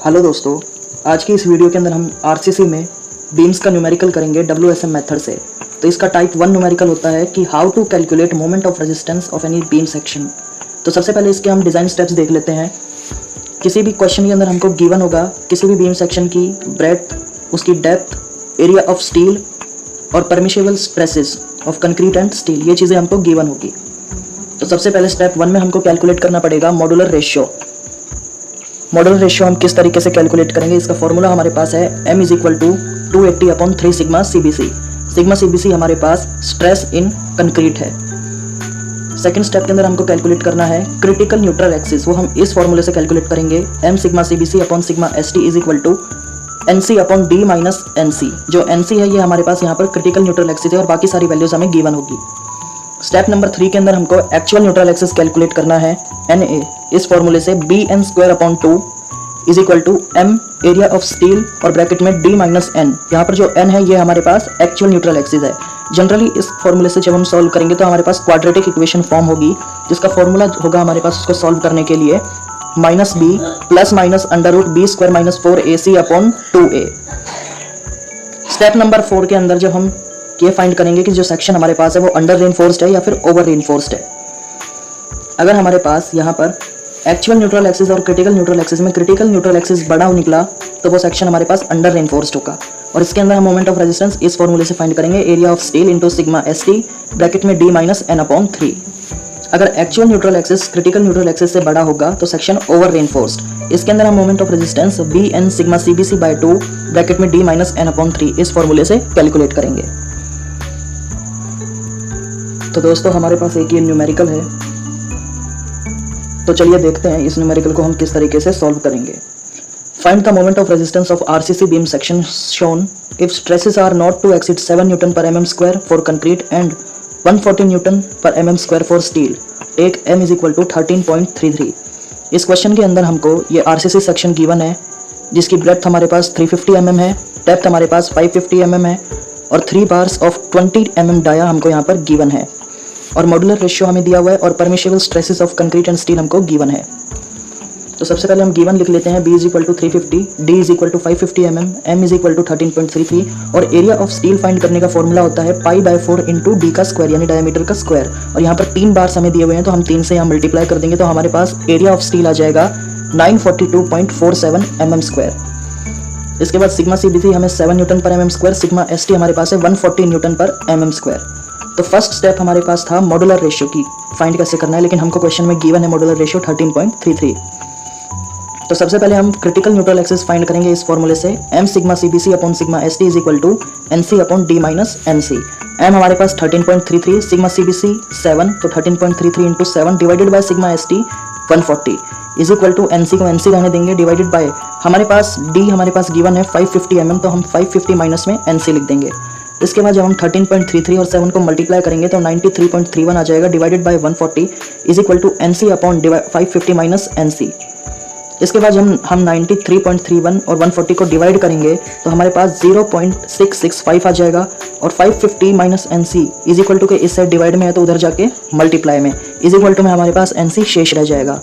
Hello दोस्तों, आज की इस वीडियो के अंदर हम आरसीसी में बीम्स का न्यूमेरिकल करेंगे WSM मेथड से। तो इसका टाइप 1 न्यूमेरिकल होता है कि how to calculate moment of resistance of any beam section. तो सबसे पहले इसके हम डिज़ाइन स्टेप्स देख लेते हैं। किसी भी क्वेश्चन के अंदर हमको गिवन होगा किसी भी बीम सेक्शन की ब्रेड्थ, उसकी डेप्थ, एरिया ऑफ स्टील और permissible stresses of concrete and steel, ये चीज़ें हमको गिवन होगी। तो सबसे पहले स्टेप 1 में हमको कैलकुलेट करना पड़ेगा मॉड्यूलर रेशियो। मॉड्यूलर रेशियो हम किस तरीके से कैलकुलेट करेंगे, इसका फॉर्मूला हमारे पास है m = 280/3 sigma CBC। Sigma CBC हमारे पास स्ट्रेस इन कंक्रीट है। सेकंड स्टेप के अंदर हमको कैलकुलेट करना है क्रिटिकल न्यूट्रल एक्सिस। वो हम इस फॉर्मूले से कैलकुलेट करेंगे m सिग्मा CBC/सिग्मा ST = NC/D-NC। जो NC है ये हमारे पास यहाँ पर क्रिटिकल न्यूट्रल एक्सिस है और बाकी सारी वैल्यूज हमें गिवन होगी। स्टेप नंबर 3 के अंदर हमको एक्चुअल न्यूट्रल एक्सिस कैलकुलेट करना है NA। इस फॉर्मूले से BN²/2 = M area of steel और ब्रैकेट में D-N। यहाँ पर जो N है ये हमारे पास एक्चुअल न्यूट्रल एक्सिस है। जनरली इस फॉर्मूले से जब हम सॉल्व करेंगे तो हमारे पास क्वाड्रेटिक इक्वेशन फॉर्म होगी, जिसका फॉर्मूला होगा हमारे पास उसको सॉल्व करने के लिए -b ± √b² - 4AC/2a। Step number 4 के अंदर जब हम ये फाइंड करेंगे कि जो सेक्शन हमारे पास है वो अंडर रेनफोर्स्ड है या फिर ओवर रेनफोर्स्ड है। अगर हमारे पास यहाँ पर एक्चुअल न्यूट्रल एक्सिस और क्रिटिकल न्यूट्रल एक्सिस में क्रिटिकल न्यूट्रल एक्सिस बड़ा निकला तो वो सेक्शन हमारे पास अंडर रेनफोर्स्ड होगा। और इसके अंदर हम मोमेंट ऑफ रेजिस्टेंस इस फॉर्मूले से फाइंड करेंगे area of steel into sigma ST bracket में D-N/3। अगर actual neutral axis critical neutral axis से बड़ा होगा तो सेक्शन ओवर रेनफोर्स्ड। इसके अंदर हम moment of resistance BN sigma CBC/2 bracket में D-N/3 इस फॉर्मूले से कैलकुलेट करेंगे। तो दोस्तों हमारे पास एक ये न्यूमेरिकल है, तो चलिए देखते हैं इस न्यूमेरिकल को हम किस तरीके से सॉल्व करेंगे। Find the moment of resistance of RCC beam section shown if stresses are not to exceed 7 N/mm² for concrete and 140 N/mm² for steel. Take m = 13.33। इस क्वेश्चन के अंदर हमको ये RCC सेक्शन गिवन है जिसकी ब्रेड्थ हमारे पास 350 mm है, depth हमारे पास 550 mm है और 3 बार्स ऑफ 20 mm डाया हमको यहाँ पर गिवन है और मॉड्यूलर रेशियो हमें दिया हुआ है और permissible stresses of concrete and steel हमको गिवन है। तो सबसे पहले हम गिवन लिख लेते हैं b = 350, d = 550 mm, m = 13.33 और एरिया ऑफ स्टील फाइंड करने का फॉर्मूला होता है π/4 × d का स्क्वायर यानी डायमीटर का स्क्वायर। और यहाँ पर 3 बार्स हमें दिए हुए हैं तो हम 3 से यहाँ मल्टीप्लाई कर देंगे तो हमारे पास एरिया ऑफ स्टील आ जाएगा 942.47 mm²। इसके बाद सिग्मा CBC हमें 7 N/mm², सिग्मा ST हमारे पास है 140 N/mm²। तो फर्स्ट स्टेप हमारे पास था मॉड्यूलर रेशियो की फाइंड कैसे करना है, लेकिन हमको क्वेश्चन में गिवन है मॉड्यूलर रेशियो 13.33। तो सबसे पहले हम क्रिटिकल न्यूट्रल एक्सिस फाइंड करेंगे इस फॉर्मूले से m sigma CBC/सिग्मा ST = NC/D-NC। m हमारे पास 13.33, सिग्मा CBC 7, तो 13.33 × 7 divided by sigma ST 140 = NC को NC रहने देंगे डिवाइडेड बाय हमारे पास D हमारे पास गिवन है 550 mm, तो हम 550 माइनस में NC लिख देंगे। इसके बाद जब हम 13.33 और 7 को मल्टीप्लाई करेंगे तो 93.31 आ जाएगा डिवाइडेड बाय 140 = NC/550 - NC। इसके बाद जब हम 93.31 और 140 को डिवाइड करेंगे तो हमारे पास 0.665 आ जाएगा और 550 - NC = के इस साइड डिवाइड में है तो उधर जाके मल्टीप्लाई में = में हमारे पास NC शेष रह जाएगा।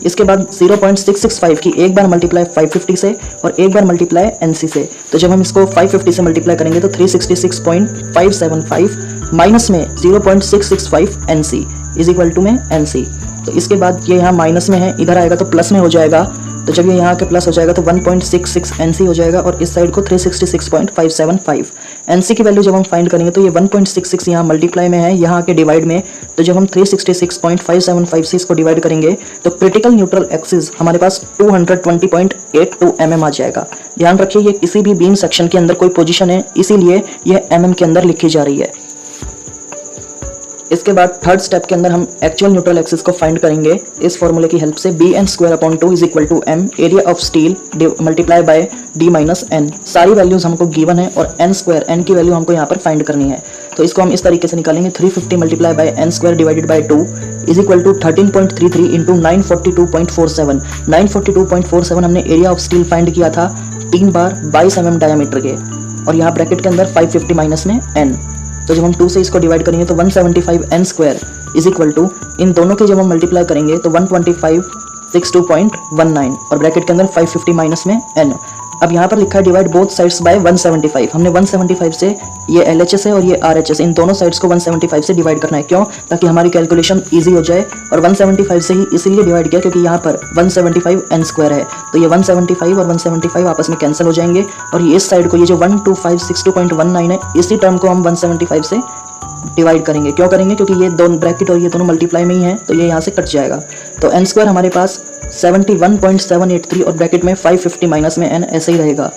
इसके बाद 0.665 की एक बार मल्टीप्लाई 550 से और एक बार मल्टीप्लाई NC से, तो जब हम इसको 550 से मल्टीप्लाई करेंगे तो 366.575 माइनस में 0.665 NC = में NC। तो इसके बाद ये यहाँ माइनस में है, इधर आएगा तो प्लस में हो जाएगा, तो जब ये यहाँ के प्लस हो जाएगा तो 1.66 NC हो जाएगा और इस साइड को 366.575 NC की वैल्यू जब हम फाइंड करेंगे तो ये 1.66 यहाँ मल्टीप्लाई में है, यहाँ के डिवाइड में, तो जब हम 366.575 से इसको डिवाइड करेंगे तो क्रिटिकल न्यूट्रल एक्सिस हमारे पास 220.82 mm आ जाएगा। ध्यान रखिए ये किसी भी बीम सेक्शन के अंदर कोई पोजीशन है, इसीलिए यह mm के अंदर लिखी जा रही है। इसके बाद थर्ड स्टेप के अंदर हम एक्चुअल न्यूट्रल एक्सिस को फाइंड करेंगे इस फॉर्मूले की हेल्प से BN²/2 = M area of steel multiply by D-N। सारी वैल्यूज हमको गिवन है और N की वैल्यू हमको यहाँ पर फाइंड करनी है, तो इसको हम इस तरीके से निकालेंगे 350 × N² डिवाइडेड बाय 2 = 13.33 × 942.47। 942.47 हमने एरिया ऑफ स्टील फाइंड किया था 3 बार 22 mm डायमीटर के और यहाँ ब्रैकेट के अंदर 550 माइनस में N। तो जब हम 2 से इसको डिवाइड करेंगे तो 175 N² = इन दोनों के जब हम मल्टीप्लाई करेंगे तो 125 62.19 और ब्रैकेट के अंदर 550 माइनस में n। अब यहाँ पर लिखा है डिवाइड बोथ साइड्स बाय 175। हमने 175 से ये LHS है और ये RHS, इन दोनों साइड्स को 175 से डिवाइड करना है। क्यों? ताकि हमारी कैलकुलेशन इजी हो जाए। और 175 से ही इसीलिए डिवाइड किया क्योंकि यहाँ पर 175 n² है, तो ये 175 और 175 आपस में कैंसिल हो जाएंगे और ये इस साइड को, ये जो 12562.19 है, इसी टर्म को हम 175 से डिवाइड करेंगे। क्यों करेंगे? क्योंकि ये दोनों ब्रैकेट और ये दोनों मल्टीप्लाई में ही है, तो ये यहाँ से कट जाएगा। तो n² हमारे पास 71.783 और ब्रैकेट में 550 माइनस में n ऐसे ही रहेगा।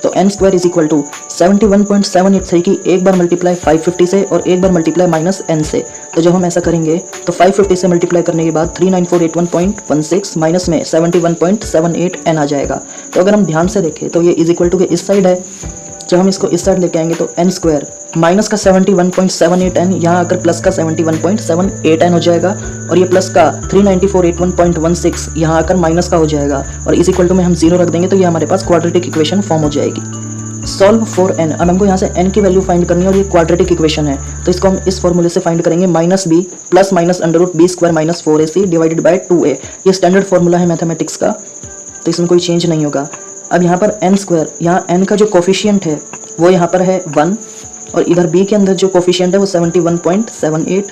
तो n² इज इक्वल टू 71.783 की एक बार मल्टीप्लाई 550 से और एक बार मल्टीप्लाई माइनस n से। तो जब हम ऐसा करेंगे तो 550 से मल्टीप्लाई करने के बाद 39481.16 माइनस में 71.78 n आ जाएगा। तो अगर हम ध्यान से देखें तो ये इज इक्वल टू के इस साइड है, जब हम इसको इस साइड लेके आएंगे तो n² माइनस का 71.78 n यहाँ आकर प्लस का 71.78 n हो जाएगा और ये प्लस का 39481.16 यहाँ आकर माइनस का हो जाएगा और इस इक्वल टू में हम 0 रख देंगे तो ये हमारे पास क्वाड्रेटिक इक्वेशन फॉर्म हो जाएगी। Solve for n। अब हमको यहाँ से n की वैल्यू फाइंड करनी है और ये क्वाड्रेटिक इक्वेशन है, तो इसको हम इस फॉर्मूले से फाइंड करेंगे -b plus minus √b² minus 4ac divided by 2a। ये स्टैंडर्ड फॉर्मूला है मैथमेटिक्स का, तो इसमें कोई चेंज नहीं होगा। अब यहाँ पर n², यहाँ n का जो कोफिशिएंट है वो यहाँ पर है 1 और इधर b के अंदर जो कोफिशिएंट है वो 71.78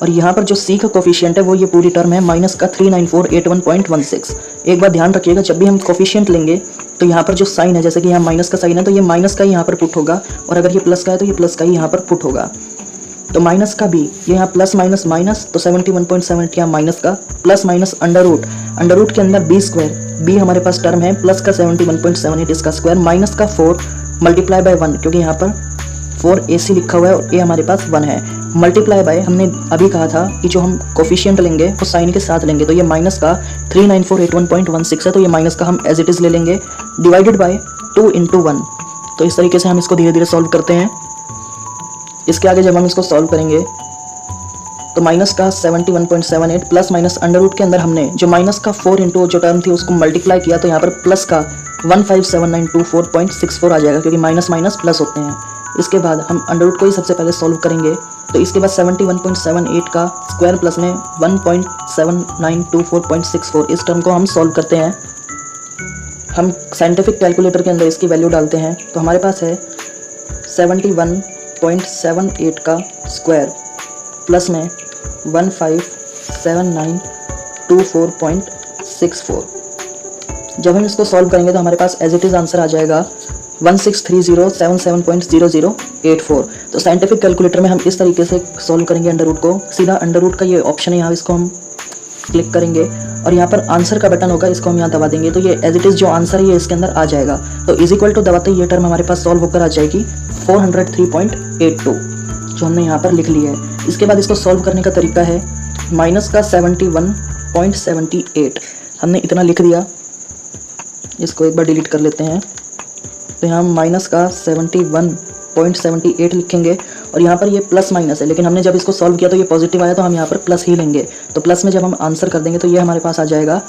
और यहाँ पर जो c का कोफिशिएंट है वो ये पूरी टर्म है माइनस का 39481.16। एक बार ध्यान रखिएगा, जब भी हम कोफिशिएंट लेंगे तो यहाँ पर जो साइन है, जैसे कि यहाँ माइनस का साइन है तो ये माइनस का ही यहाँ पर पुट होगा और अगर ये प्लस का है तो ये प्लस का ही यहाँ पर पुट होगा। तो माइनस का b, ये यहाँ प्लस माइनस माइनस, तो 71.7 यहाँ माइनस का प्लस माइनस अंडर रूट के अंदर b², b हमारे पास टर्म है प्लस का 71.78 इसका स्क्वायर माइनस का 4 मल्टीप्लाई बाय 1 क्योंकि यहाँ पर 4ac लिखा हुआ है और a हमारे पास 1 है, मल्टीप्लाई बाय हमने अभी कहा था कि जो हम कोफिशिएंट लेंगे वो साइन के साथ लेंगे, तो ये माइनस का 39481.16 है तो ये माइनस का हम एज इट इज़ ले लेंगे डिवाइडेड बाय 2 × 1। तो इस तरीके से हम इसको धीरे धीरे सॉल्व करते हैं। इसके आगे जब हम इसको सॉल्व करेंगे तो माइनस का 71.78 प्लस माइनस अंडर रूट के अंदर हमने जो माइनस का 4 × जो टर्म थी उसको मल्टीप्लाई किया तो यहाँ पर प्लस का 157924.64 आ जाएगा क्योंकि माइनस माइनस प्लस होते हैं। इसके बाद हम अंडर रूट को ही सबसे पहले सॉल्व करेंगे, तो इसके बाद 71.78 का स्क्वायर प्लस में 1.7924.64 इस टर्म को हम सॉल्व करते हैं। हम साइंटिफिक कैलकुलेटर के अंदर इसकी वैल्यू डालते हैं तो हमारे पास है 71.78 का स्क्वायर प्लस में 157924.64। जब हम इसको सॉल्व करेंगे तो हमारे पास एज इट इज़ आंसर आ जाएगा 163077.0084। तो साइंटिफिक कैलकुलेटर में हम इस तरीके से सॉल्व करेंगे अंडर रूट को। सीधा अंडर रूट का ये ऑप्शन है, यहाँ इसको हम क्लिक करेंगे और यहाँ पर आंसर का बटन होगा, इसको हम यहाँ दबा देंगे तो ये एज इट इज़ जो आंसर है ये इसके अंदर आ जाएगा। तो इज इक्वल टू दबाते ये टर्म हमारे पास सॉल्व होकर आ जाएगी 403.82 जो हमने यहाँ पर लिख लिया है। इसके बाद इसको सॉल्व करने का तरीका है माइनस का 71.78 हमने इतना लिख दिया, इसको एक बार डिलीट कर लेते हैं। तो यहाँ माइनस का 71.78 लिखेंगे और यहाँ पर ये प्लस माइनस है, लेकिन हमने जब इसको सॉल्व किया तो ये पॉजिटिव आया तो हम यहाँ पर प्लस ही लेंगे। तो प्लस में जब हम आंसर कर देंगे तो ये हमारे पास आ जाएगा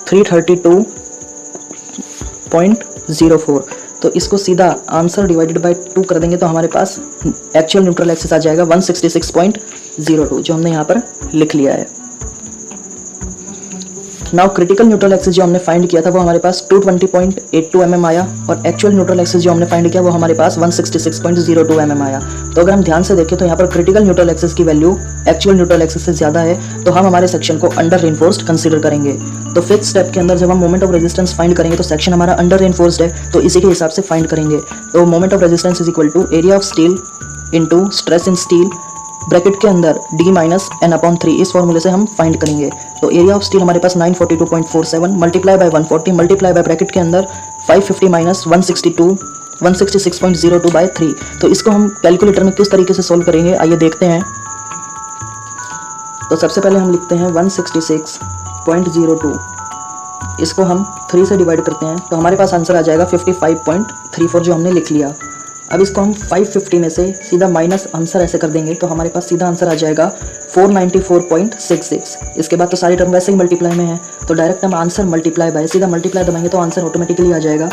332.04। तो इसको सीधा आंसर डिवाइडेड बाय 2 कर देंगे तो हमारे पास एक्चुअल न्यूट्रल एक्सिस आ जाएगा 166.02 जो हमने यहाँ पर लिख लिया है। नाउ क्रिटिकल न्यूट्रल एक्सिस जो हमने फाइंड किया था वो हमारे पास 220.82 mm आया और एक्चुअल न्यूट्रल एक्सिस जो हमने फाइंड किया वो हमारे पास 166.02 mm आया। तो अगर हम ध्यान से देखें तो यहाँ पर क्रिटिकल न्यूट्रल एक्सिस की वैल्यू एक्चुअल न्यूट्रल एक्सिस से ज़्यादा है, तो हम हमारे सेक्शन को अंडर रेनफोर्स्ड कंसीडर करेंगे। तो फिफ्थ स्टेप के अंदर जब हम मोमेंट ऑफ रेजिस्टेंस फाइंड करेंगे तो सेक्शन हमारा अंडर रेनफोर्स्ड है, तो इसी के हिसाब से फाइंड करेंगे। तो moment of resistance is equal to area of steel into stress in steel bracket के अंदर d माइनस n/3 इस फॉर्मूले से हम फाइंड करेंगे। तो एरिया ऑफ स्टील हमारे पास 942.47 multiply by 140 multiply by bracket के अंदर 550 माइनस 166.02 बाय 3। तो इसको हम कैलकुलेटर में किस तरीके से सॉल्व करेंगे आइए देखते हैं। तो सबसे पहले हम लिखते हैं 166.02, इसको हम 3 से डिवाइड करते हैं तो हमारे पास आंसर आ जाएगा 55.34 जो हमने लिख लिया। अब इसको हम 550 में से सीधा माइनस आंसर ऐसे कर देंगे तो हमारे पास सीधा आंसर आ जाएगा 494.66। इसके बाद तो सारी टर्म वैसे ही मल्टीप्लाई में है तो डायरेक्ट हम आंसर मल्टीप्लाई बाय सीधा मल्टीप्लाई दबाएंगे तो आंसर ऑटोमेटिकली आ जाएगा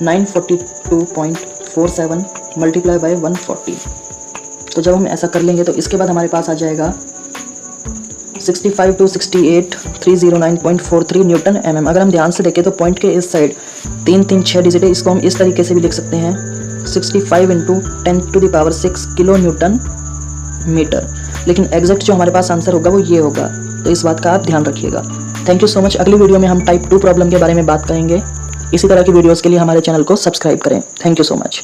942.47 मल्टीप्लाई बाय 140। तो जब हम ऐसा कर लेंगे तो इसके बाद हमारे पास आ जाएगा 65 to 68 309.43 न्यूटन mm। अगर हम ध्यान से देखें तो पॉइंट के इस साइड 3 3 6 डिजिट है, इसको हम इस तरीके से भी लिख सकते हैं 65 × 10⁶ किलो न्यूटन मीटर। लेकिन एग्जैक्ट जो हमारे पास आंसर होगा वो ये होगा, तो इस बात का आप ध्यान रखिएगा। Thank you so much. अगली वीडियो में हम टाइप 2 प्रॉब्लम के बारे में बात करेंगे। इसी तरह की वीडियोस के लिए हमारे चैनल को सब्सक्राइब करें। Thank you so much.